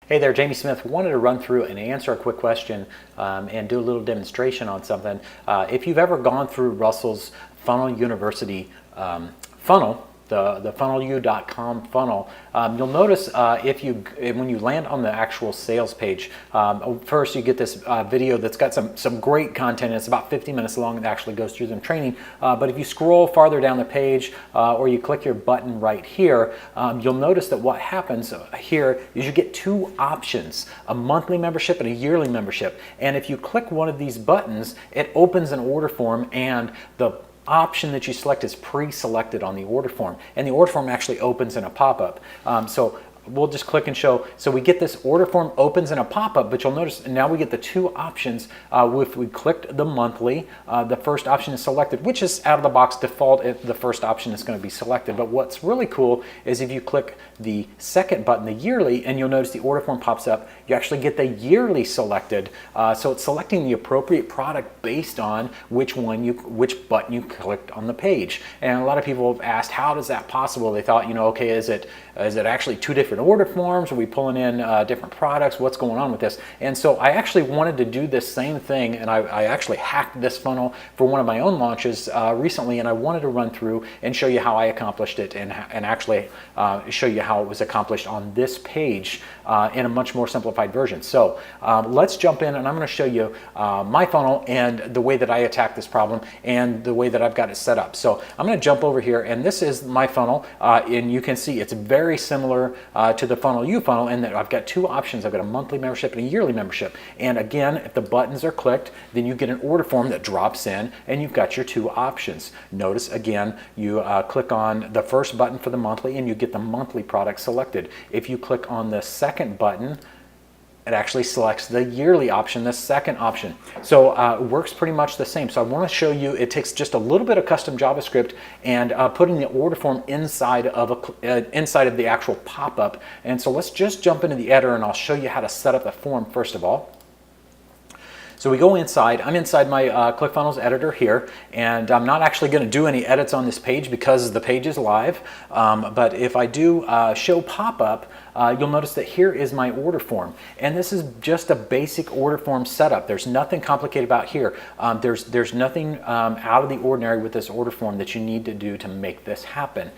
Hey there, Jamie Smith. Wanted to run through and answer a quick question and do a little demonstration on something. If you've ever gone through Russell's Funnel University funnel, the funnelu.com funnel, you'll notice when you land on the actual sales page, first you get this video that's got some great content. It's about 50 minutes long. It actually goes through some training. But if you scroll farther down the page or you click your button right here, you'll notice that what happens here is you get two options, a monthly membership and a yearly membership. And if you click one of these buttons, it opens an order form, and the option that you select is pre-selected on the order form, and the order form actually opens in a pop-up. So we'll just click and show. So we get this order form opens in a pop-up, but you'll notice now we get the two options. If we clicked the monthly, the first option is selected, which is out of the box default. The first option is going to be selected. But what's really cool is if you click the second button, the yearly, and you'll notice the order form pops up, you actually get the yearly selected. So it's selecting the appropriate product based on which button you clicked on the page. And a lot of people have asked, how is that possible? They thought, okay, is it actually two different order forms? Are we pulling in different products? What's going on with this? And so I actually wanted to do this same thing, and I actually hacked this funnel for one of my own launches recently, and I wanted to run through and show you how I accomplished it, and actually show you how it was accomplished on this page in a much more simplified version. So let's jump in, and I'm going to show you my funnel and the way that I attack this problem and the way that I've got it set up. So I'm going to jump over here, and this is my funnel, and you can see it's very similar to the Funnel U funnel in that I've got two options. I've got a monthly membership and a yearly membership. And again, if the buttons are clicked, then you get an order form that drops in, and you've got your two options. Notice again, you click on the first button for the monthly, and you get the monthly product selected. If you click on the second button, it actually selects the yearly option, the second option. So it works pretty much the same. So I want to show you, it takes just a little bit of custom JavaScript and putting the order form inside of the actual pop-up. And so let's just jump into the editor, and I'll show you how to set up the form first of all. So we go inside. I'm inside my ClickFunnels editor here, and I'm not actually going to do any edits on this page because the page is live. But if I do show pop-up, you'll notice that here is my order form, and this is just a basic order form setup. There's nothing complicated about here. There's nothing out of the ordinary with this order form that you need to do to make this happen.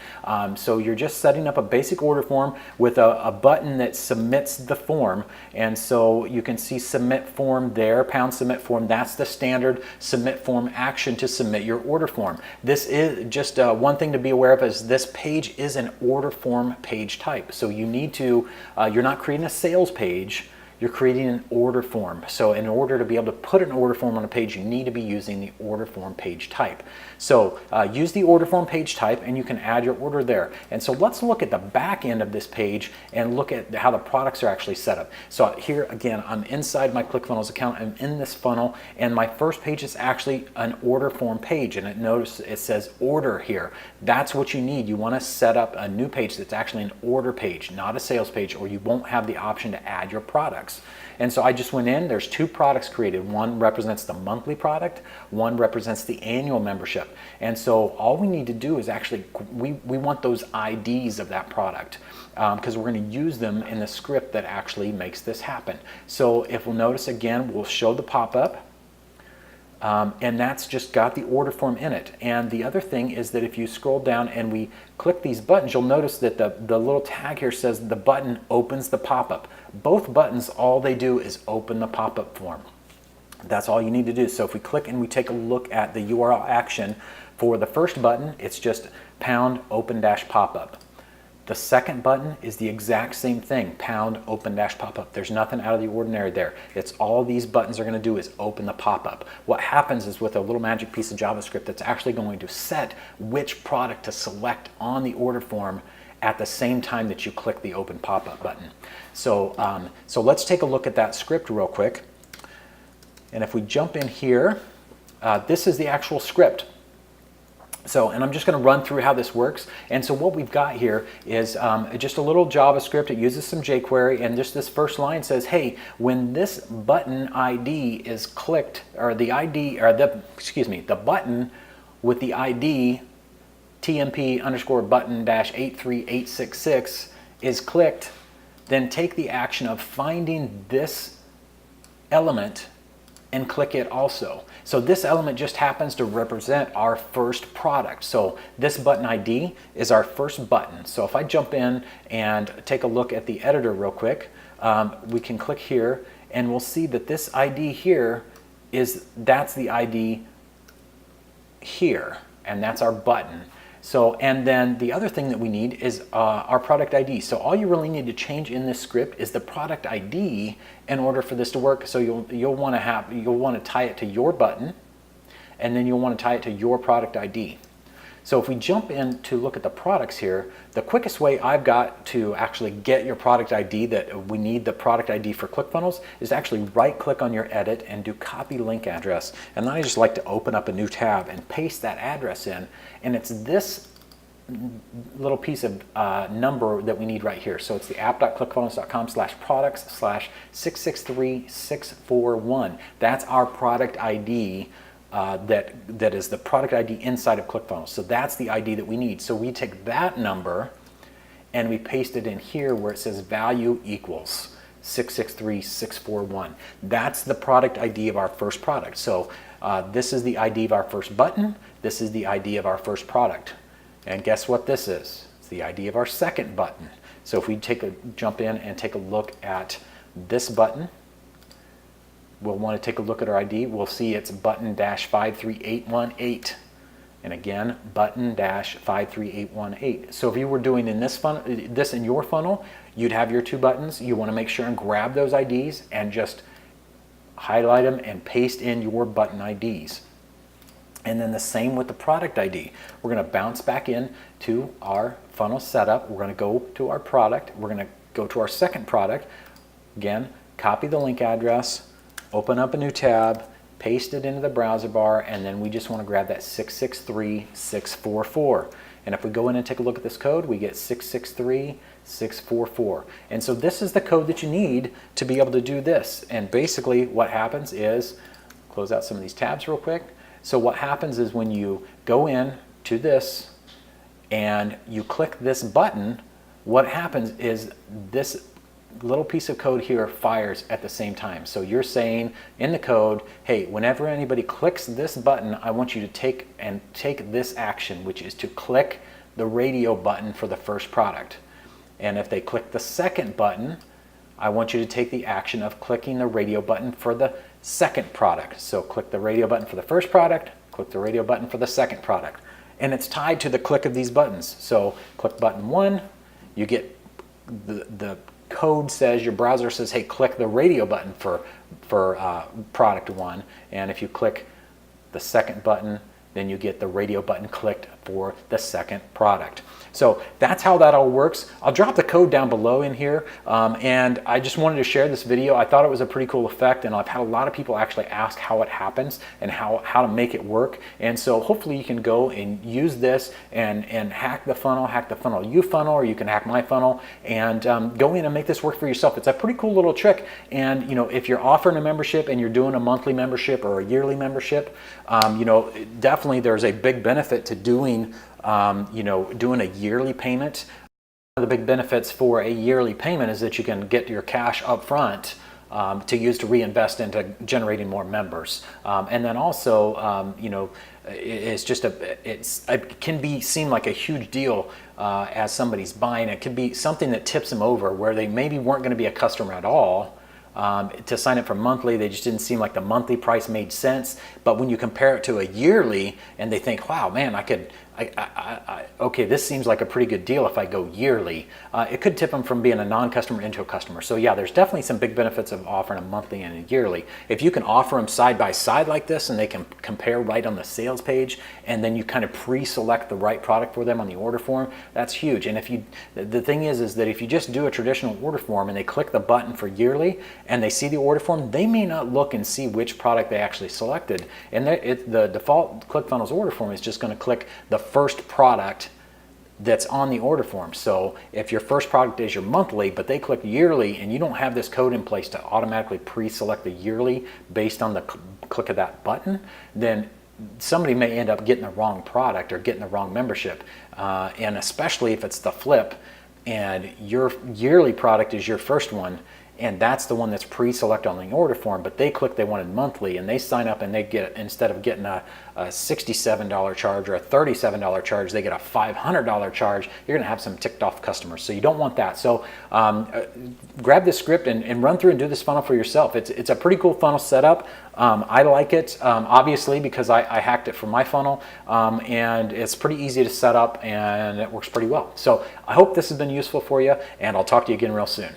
So you're just setting up a basic order form with a button that submits the form, and so you can see submit form there, pound submit form. That's the standard submit form action to submit your order form. This is just one thing to be aware of, is this page is an order form page type. So you need to, you're not creating a sales page, you're creating an order form. So in order to be able to put an order form on a page, you need to be using the order form page type. So use the order form page type, and you can add your order there. And so let's look at the back end of this page and look at how the products are actually set up. So here again, I'm inside my ClickFunnels account. I'm in this funnel, and my first page is actually an order form page, and notice it says order here. That's what you need. You want to set up a new page that's actually an order page, not a sales page, or you won't have the option to add your products. And so I just went in, there's two products created. One represents the monthly product, one represents the annual membership. And so all we need to do is actually, we want those IDs of that product because we're going to use them in the script that actually makes this happen. So if we'll notice again, we'll show the pop-up. And that's just got the order form in it. And the other thing is that if you scroll down and we click these buttons, you'll notice that the little tag here says the button opens the pop-up. Both buttons, all they do is open the pop-up form. That's all you need to do. So if we click and we take a look at the URL action for the first button, it's just pound open dash pop-up. The second button is the exact same thing, pound open dash pop-up. There's nothing out of the ordinary there. It's all these buttons are going to do is open the pop-up. What happens is with a little magic piece of JavaScript that's actually going to set which product to select on the order form at the same time that you click the open pop-up button. So, so let's take a look at that script real quick. And if we jump in here, this is the actual script. So, and I'm just going to run through how this works. And so what we've got here is just a little JavaScript. It uses some jQuery, and just this first line says, hey, when this button ID is clicked, or the ID, or the button with the ID TMP _button -83866 is clicked, then take the action of finding this element and click it also. So this element just happens to represent our first product. So this button ID is our first button. So if I jump in and take a look at the editor real quick, we can click here and we'll see that this ID here that's the ID here, and that's our button. So, and then the other thing that we need is our product ID. So all you really need to change in this script is the product ID in order for this to work. So you'll want to tie it to your button, and then you'll want to tie it to your product ID. So if we jump in to look at the products here, the quickest way I've got to actually get your product ID, that we need the product ID for ClickFunnels, is to actually right click on your edit and do copy link address. And then I just like to open up a new tab and paste that address in. And it's this little piece of number that we need right here. So it's the app.clickfunnels.com/products/663641. That's our product ID. That is the product ID inside of ClickFunnels. So that's the ID that we need. So we take that number and we paste it in here where it says value equals 663641. That's the product ID of our first product. So this is the ID of our first button. This is the ID of our first product. And guess what this is? It's the ID of our second button. So if we jump in and take a look at this button, we'll want to take a look at our ID. We'll see it's button-53818. And again, button-53818. So if you were doing this in your funnel, you'd have your two buttons. You want to make sure and grab those IDs and just highlight them and paste in your button IDs. And then the same with the product ID. We're going to bounce back in to our funnel setup. We're going to go to our product. We're going to go to our second product. Again, copy the link address, open up a new tab, paste it into the browser bar, and then we just want to grab that 663644. And if we go in and take a look at this code, we get 663644. And so this is the code that you need to be able to do this. And basically what happens is, close out some of these tabs real quick. So what happens is when you go in to this and you click this button, what happens is this little piece of code here fires at the same time. So you're saying in the code, hey, whenever anybody clicks this button, I want you to take this action, which is to click the radio button for the first product. And if they click the second button, I want you to take the action of clicking the radio button for the second product. So click the radio button for the first product, click the radio button for the second product. And it's tied to the click of these buttons. So click button 1, you get the code says, your browser says, hey, click the radio button for product 1. And if you click the second button, then you get the radio button clicked for the second product. So that's how that all works. I'll drop the code down below in here, and I just wanted to share this video. I thought it was a pretty cool effect, and I've had a lot of people actually ask how it happens and how to make it work. And so hopefully you can go and use this and hack the funnel you funnel, or you can hack my funnel and go in and make this work for yourself. It's a pretty cool little trick. And if you're offering a membership and you're doing a monthly membership or a yearly membership, definitely there's a big benefit to doing doing a yearly payment. One of the big benefits for a yearly payment is that you can get your cash up front to use to reinvest into generating more members. And then also, it can seem like a huge deal as somebody's buying. It could be something that tips them over where they maybe weren't going to be a customer at all. To sign up for monthly, they just didn't seem like the monthly price made sense. But when you compare it to a yearly and they think, wow, man, okay, this seems like a pretty good deal if I go yearly, it could tip them from being a non-customer into a customer. So yeah, there's definitely some big benefits of offering a monthly and a yearly. If you can offer them side by side like this and they can compare right on the sales page, and then you kind of pre-select the right product for them on the order form, that's huge. And the thing is that if you just do a traditional order form and they click the button for yearly and they see the order form, they may not look and see which product they actually selected. And the default ClickFunnels order form is just going to click the first product that's on the order form. So if your first product is your monthly, but they click yearly and you don't have this code in place to automatically pre-select the yearly based on the click of that button, then somebody may end up getting the wrong product or getting the wrong membership. And especially if it's the flip, and your yearly product is your first one, and that's the one that's pre-selected on the order form, but they click they wanted monthly, and they sign up and they get, instead of getting a $67 charge or a $37 charge, they get a $500 charge, you're gonna have some ticked off customers. So you don't want that. So grab this script and run through and do this funnel for yourself. It's a pretty cool funnel setup. I like it, obviously, because I hacked it for my funnel, and it's pretty easy to set up and it works pretty well. So I hope this has been useful for you, and I'll talk to you again real soon.